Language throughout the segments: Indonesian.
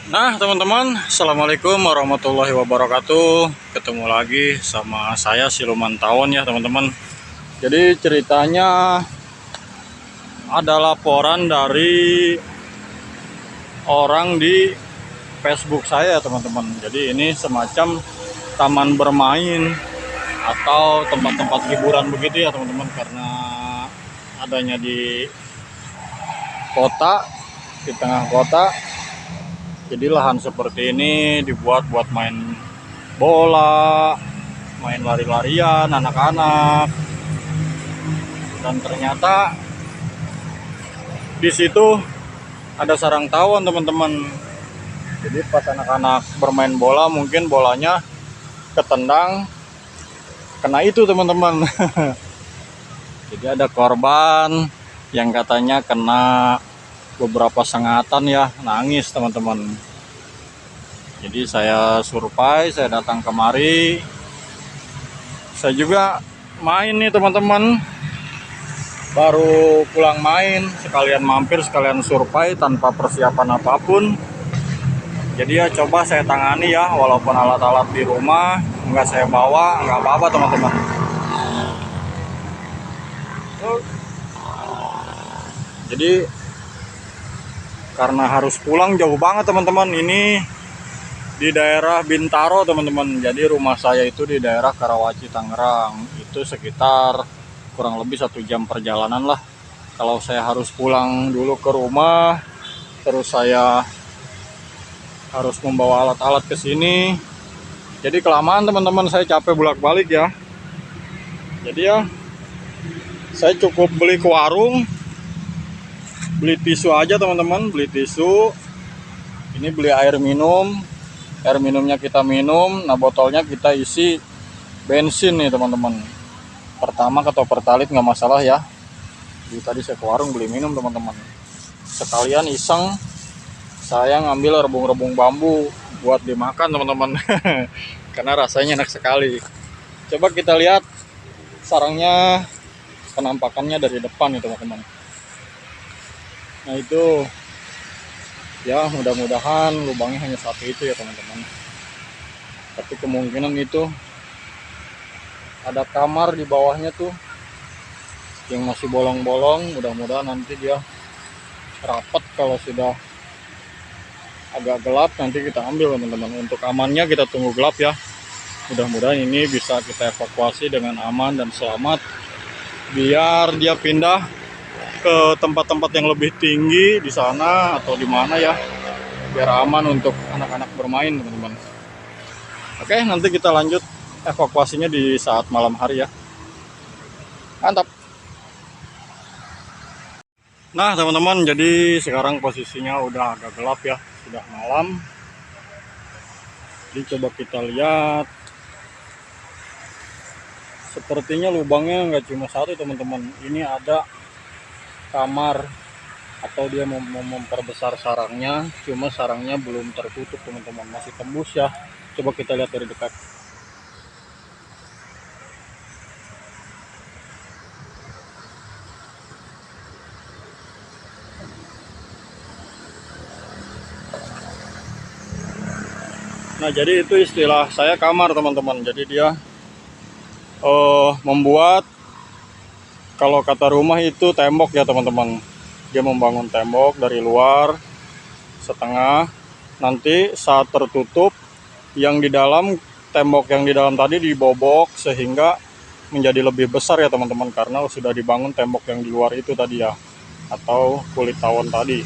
Nah teman-teman, Assalamualaikum warahmatullahi wabarakatuh. Ketemu lagi sama saya Siluman Tawon ya teman-teman. Jadi ceritanya ada laporan dari orang di Facebook saya teman-teman. Jadi ini semacam taman bermain atau tempat-tempat hiburan begitu ya teman-teman. Karena adanya di kota, di tengah kota. Jadi lahan seperti ini dibuat buat main bola, main lari-larian anak-anak. Dan ternyata di situ ada sarang tawon teman-teman. Jadi pas anak-anak bermain bola mungkin bolanya ketendang, kena itu teman-teman. Jadi ada korban yang katanya kena beberapa sengatan ya, nangis teman-teman. Jadi saya survei, saya datang kemari. Saya juga main nih teman-teman. Baru pulang main, sekalian mampir, sekalian survei tanpa persiapan apapun. Jadi ya coba saya tangani ya, walaupun alat-alat di rumah nggak saya bawa, nggak apa-apa teman-teman. Jadi karena harus pulang jauh banget teman-teman, ini di daerah Bintaro teman-teman. Jadi rumah saya itu di daerah Karawaci Tangerang, itu sekitar kurang lebih 1 jam perjalanan lah. Kalau saya harus pulang dulu ke rumah, terus saya harus membawa alat-alat ke sini, jadi kelamaan teman-teman, saya capek bolak-balik ya. Jadi ya saya cukup beli ke warung, beli tisu aja teman-teman, beli tisu. Ini beli air minum, air minumnya kita minum, nah botolnya kita isi bensin nih teman-teman. Pertama atau pertalit nggak masalah ya. Jadi tadi saya ke warung beli minum teman-teman, sekalian iseng saya ngambil rebung-rebung bambu buat dimakan teman-teman. Karena rasanya enak sekali. Coba kita lihat sarangnya, penampakannya dari depan nih teman-teman. Nah itu ya, mudah-mudahan lubangnya hanya satu itu ya teman-teman. Tapi kemungkinan itu ada kamar di bawahnya tuh yang masih bolong-bolong. Mudah-mudahan nanti dia rapat. Kalau sudah agak gelap nanti kita ambil teman-teman. Untuk amannya kita tunggu gelap ya. Mudah-mudahan ini bisa kita evakuasi dengan aman dan selamat, biar dia pindah ke tempat-tempat yang lebih tinggi di sana atau di mana ya, biar aman untuk anak-anak bermain teman-teman. Oke, nanti kita lanjut evakuasinya di saat malam hari ya. Mantap. Nah teman-teman, jadi sekarang posisinya udah agak gelap ya, sudah malam. Jadi coba kita lihat, sepertinya lubangnya nggak cuma satu teman-teman. Ini ada kamar, atau dia mau memperbesar sarangnya, cuma sarangnya belum tertutup teman-teman, masih tembus ya. Coba kita lihat dari dekat. Nah jadi itu istilah saya kamar teman-teman. Jadi dia membuat, kalau kata rumah itu tembok ya teman-teman. Dia membangun tembok dari luar setengah, nanti saat tertutup yang di dalam, tembok yang di dalam tadi dibobok sehingga menjadi lebih besar ya teman-teman, karena sudah dibangun tembok yang di luar itu tadi ya, atau kulit tawon tadi.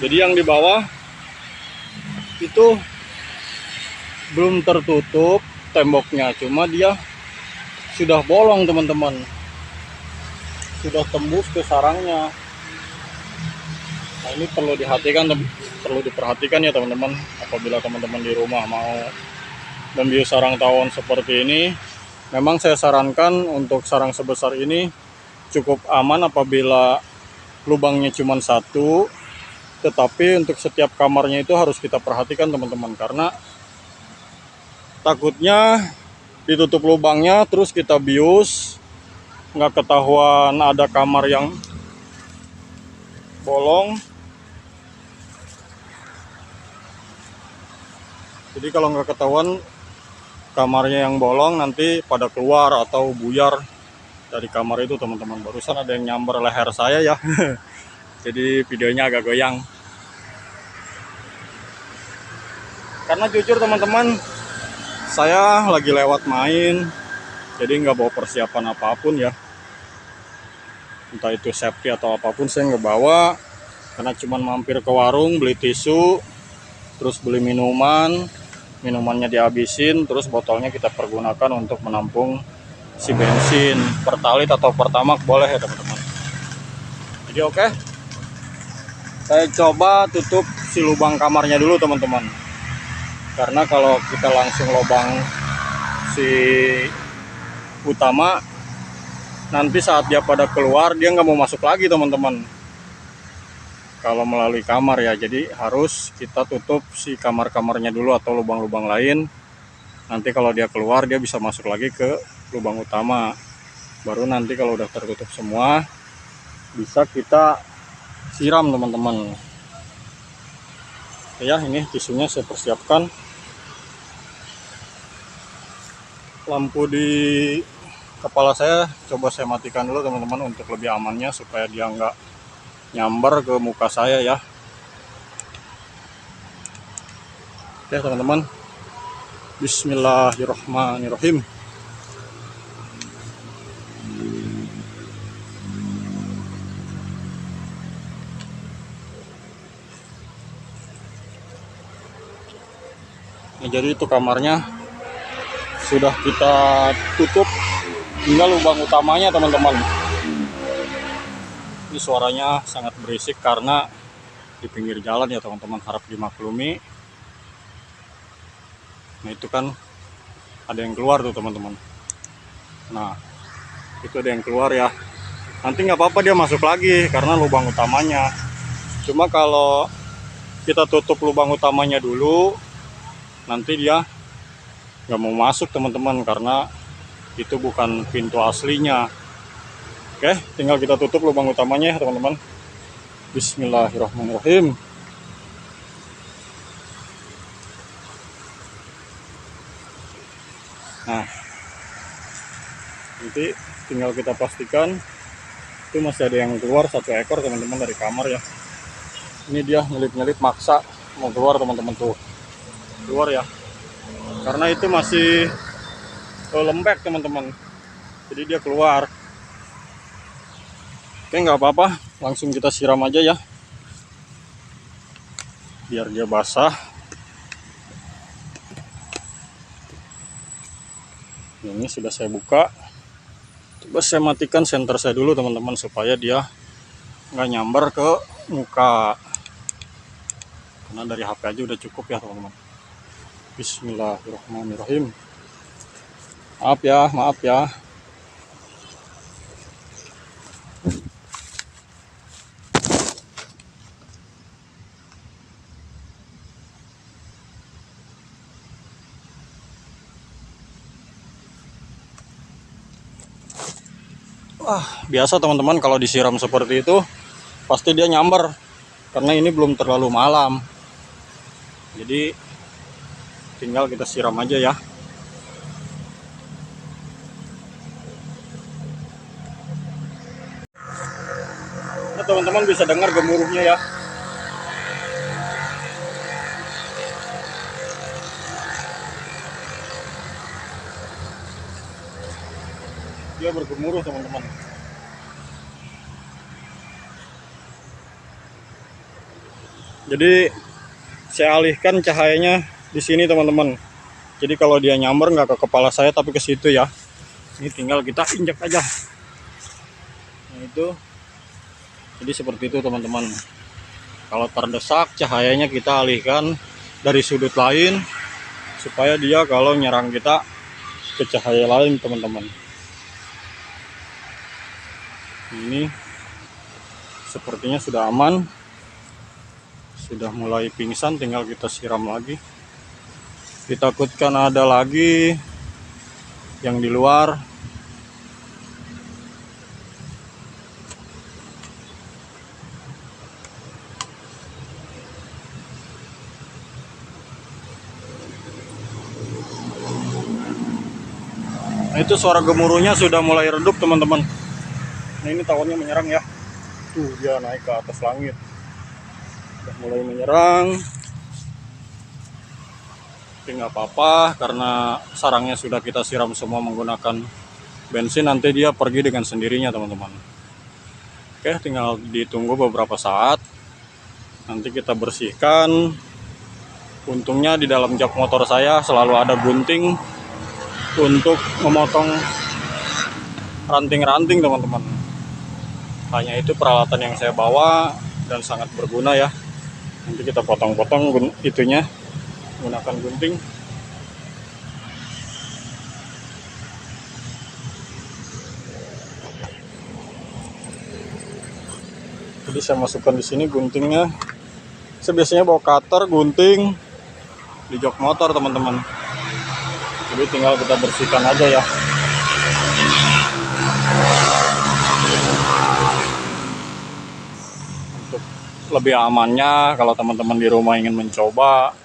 Jadi yang di bawah itu belum tertutup temboknya, cuma dia sudah bolong teman-teman, sudah tembus ke sarangnya. Nah ini perlu diperhatikan ya teman-teman. Apabila teman-teman di rumah mau membius sarang tawon seperti ini, memang saya sarankan untuk sarang sebesar ini cukup aman apabila lubangnya cuma satu. Tetapi untuk setiap kamarnya itu harus kita perhatikan teman-teman, karena takutnya ditutup lubangnya terus kita bius, nggak ketahuan ada kamar yang bolong, Jadi kalau nggak ketahuan kamarnya yang bolong, nanti pada keluar atau buyar dari kamar itu teman-teman. Barusan ada yang nyamber leher saya ya. Jadi videonya agak goyang. Karena jujur teman-teman, saya lagi lewat main, jadi nggak bawa persiapan apapun ya. Entah itu safety atau apapun saya nggak bawa. Karena cuman mampir ke warung beli tisu, terus beli minuman, minumannya dihabisin, terus botolnya kita pergunakan untuk menampung si bensin, pertalit atau pertamak boleh ya teman-teman. Jadi oke, saya coba tutup si lubang kamarnya dulu teman-teman. Karena kalau kita langsung lubang si utama, nanti saat dia pada keluar dia nggak mau masuk lagi teman-teman. Kalau melalui kamar ya, jadi harus kita tutup si kamar-kamarnya dulu atau lubang-lubang lain. Nanti kalau dia keluar dia bisa masuk lagi ke lubang utama. Baru nanti kalau udah tertutup semua bisa kita siram teman-teman. Ya, ini tisunya saya persiapkan. Lampu di kepala saya coba saya matikan dulu teman-teman untuk lebih amannya, supaya dia nggak nyambar ke muka saya ya. Oke teman-teman, bismillahirrahmanirrahim. Nah, jadi itu kamarnya sudah kita tutup, tinggal lubang utamanya teman-teman. Ini suaranya sangat berisik karena di pinggir jalan ya teman-teman, harap dimaklumi. Nah itu kan ada yang keluar tuh teman-teman. Nah itu ada yang keluar ya, nanti nggak apa-apa dia masuk lagi karena lubang utamanya. Cuma kalau kita tutup lubang utamanya dulu, nanti dia nggak mau masuk teman-teman, karena itu bukan pintu aslinya. Oke, tinggal kita tutup lubang utamanya ya teman-teman. Bismillahirrahmanirrahim. Nah, nanti tinggal kita pastikan itu masih ada yang keluar satu ekor teman-teman dari kamar ya. Ini dia nyelip-nyelip maksa mau keluar teman-teman, tuh keluar ya, karena itu masih lembek teman-teman, jadi dia keluar. Oke, nggak apa-apa, langsung kita siram aja ya biar dia basah. Ini sudah saya buka, coba saya matikan senter saya dulu teman-teman, supaya dia nggak nyambar ke muka, karena dari HP aja udah cukup ya teman-teman. Bismillahirrahmanirrahim. Maaf ya. Wah, biasa teman-teman, kalau disiram seperti itu pasti dia nyamber, karena ini belum terlalu malam. Jadi tinggal kita siram aja ya. Nah, teman-teman bisa dengar gemuruhnya ya. Dia bergemuruh teman-teman. Jadi saya alihkan cahayanya di sini teman-teman. Jadi kalau dia nyamber nggak ke kepala saya tapi ke situ ya. Ini tinggal kita injak aja. Nah itu. Jadi seperti itu teman-teman. Kalau terdesak cahayanya kita alihkan dari sudut lain, supaya dia kalau nyerang kita ke cahaya lain teman-teman. Ini sepertinya sudah aman, sudah mulai pingsan, tinggal kita siram lagi. Ditakutkan ada lagi yang di luar. Nah, itu suara gemuruhnya sudah mulai redup teman-teman. Nah, ini tawonnya menyerang ya. Tuh dia naik ke atas langit. Sudah mulai menyerang. Tapi nggak apa-apa karena sarangnya sudah kita siram semua menggunakan bensin. Nanti dia pergi dengan sendirinya teman-teman. Oke, tinggal ditunggu beberapa saat. Nanti kita bersihkan. Untungnya di dalam jok motor saya selalu ada gunting untuk memotong ranting-ranting teman-teman. Hanya itu peralatan yang saya bawa dan sangat berguna ya. Nanti kita potong-potong itunya menggunakan gunting. Jadi saya masukkan di sini guntingnya. Saya biasanya bawa cutter, gunting di jok motor teman-teman. Jadi tinggal kita bersihkan aja ya. Untuk lebih amannya kalau teman-teman di rumah ingin mencoba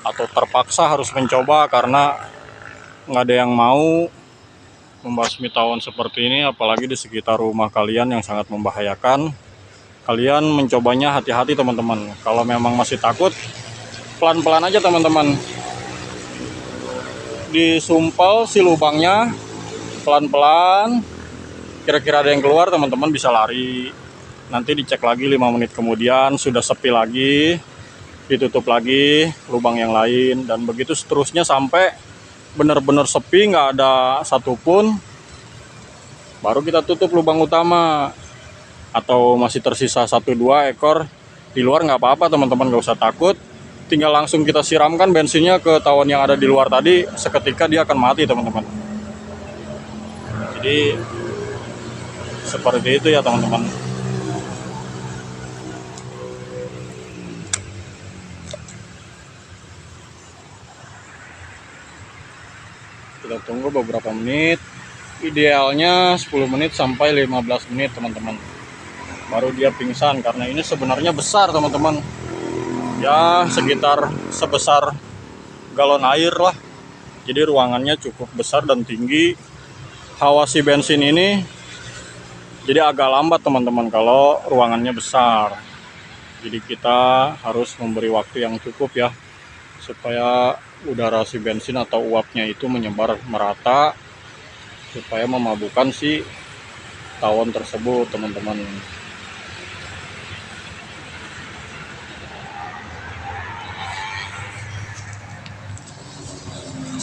atau terpaksa harus mencoba karena nggak ada yang mau membasmi tawon seperti ini, apalagi di sekitar rumah kalian yang sangat membahayakan. Kalian mencobanya hati-hati teman-teman. Kalau memang masih takut, pelan-pelan aja teman-teman. Disumpel si lubangnya pelan-pelan. Kira-kira ada yang keluar, teman-teman bisa lari. Nanti dicek lagi 5 menit kemudian sudah sepi lagi, ditutup lagi lubang yang lain, dan begitu seterusnya sampai benar-benar sepi, nggak ada satupun. Baru kita tutup lubang utama. Atau masih tersisa 1-2 ekor di luar, nggak apa-apa teman-teman, nggak usah takut. Tinggal langsung kita siramkan bensinnya ke tawon yang ada di luar tadi, seketika dia akan mati teman-teman. Jadi seperti itu ya teman-teman. Kita tunggu beberapa menit, idealnya 10 menit sampai 15 menit teman-teman, baru dia pingsan. Karena ini sebenarnya besar teman-teman ya, sekitar sebesar galon air lah. Jadi ruangannya cukup besar dan tinggi. Hawa si bensin ini jadi agak lambat teman-teman kalau ruangannya besar. Jadi kita harus memberi waktu yang cukup ya, supaya udara si bensin atau uapnya itu menyebar merata, supaya memabukkan si tawon tersebut teman-teman.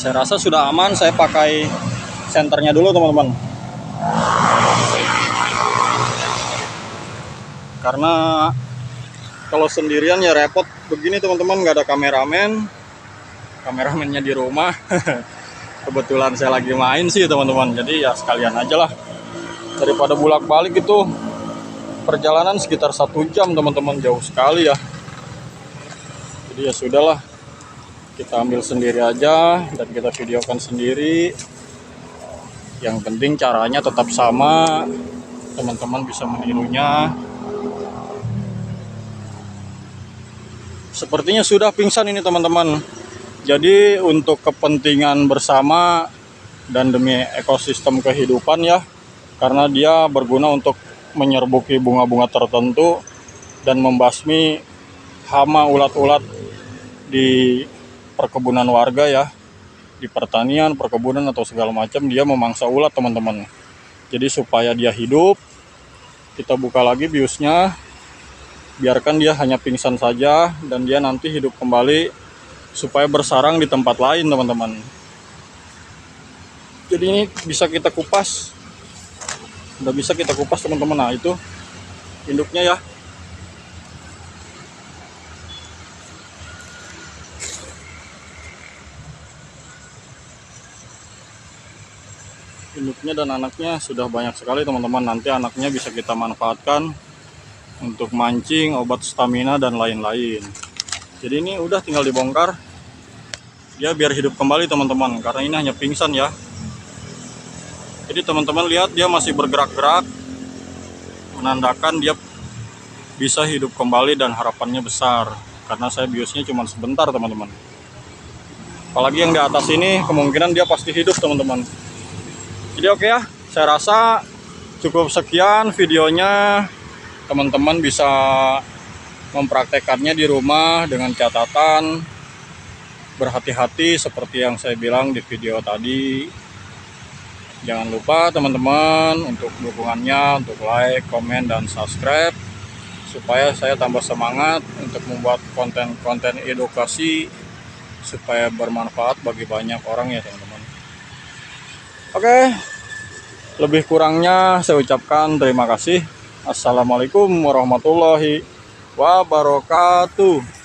Saya rasa sudah aman. Saya pakai senternya dulu teman-teman, karena kalau sendirian ya repot begini teman-teman, nggak ada kameramennya di rumah. Kebetulan saya lagi main sih teman-teman, jadi ya sekalian aja lah, daripada bolak-balik itu perjalanan sekitar 1 jam teman-teman, jauh sekali ya. Jadi ya sudahlah, kita ambil sendiri aja dan kita videokan sendiri. Yang penting caranya tetap sama, teman-teman bisa menirunya. Sepertinya sudah pingsan ini teman-teman. Jadi untuk kepentingan bersama dan demi ekosistem kehidupan ya, karena dia berguna untuk menyerbuki bunga-bunga tertentu dan membasmi hama ulat-ulat di perkebunan warga ya, di pertanian, perkebunan atau segala macam, dia memangsa ulat teman-teman. Jadi supaya dia hidup, kita buka lagi biusnya, biarkan dia hanya pingsan saja dan dia nanti hidup kembali supaya bersarang di tempat lain teman-teman. Jadi ini bisa kita kupas, udah bisa kita kupas teman-teman. Nah itu induknya ya. Induknya dan anaknya sudah banyak sekali teman-teman. Nanti anaknya bisa kita manfaatkan untuk mancing, obat stamina dan lain-lain. Jadi ini udah tinggal dibongkar dia biar hidup kembali teman-teman, karena ini hanya pingsan ya. Jadi teman-teman lihat dia masih bergerak-gerak, menandakan dia bisa hidup kembali dan harapannya besar. Karena saya biusnya cuma sebentar teman-teman. Apalagi yang di atas ini kemungkinan dia pasti hidup teman-teman. Jadi oke ya, saya rasa cukup sekian videonya. Teman-teman bisa mempraktekannya di rumah dengan catatan berhati-hati seperti yang saya bilang di video tadi. Jangan lupa teman-teman untuk dukungannya, untuk like, komen, dan subscribe supaya saya tambah semangat untuk membuat konten-konten edukasi supaya bermanfaat bagi banyak orang ya teman-teman. Oke, lebih kurangnya saya ucapkan terima kasih. Assalamualaikum warahmatullahi wabarakatuh.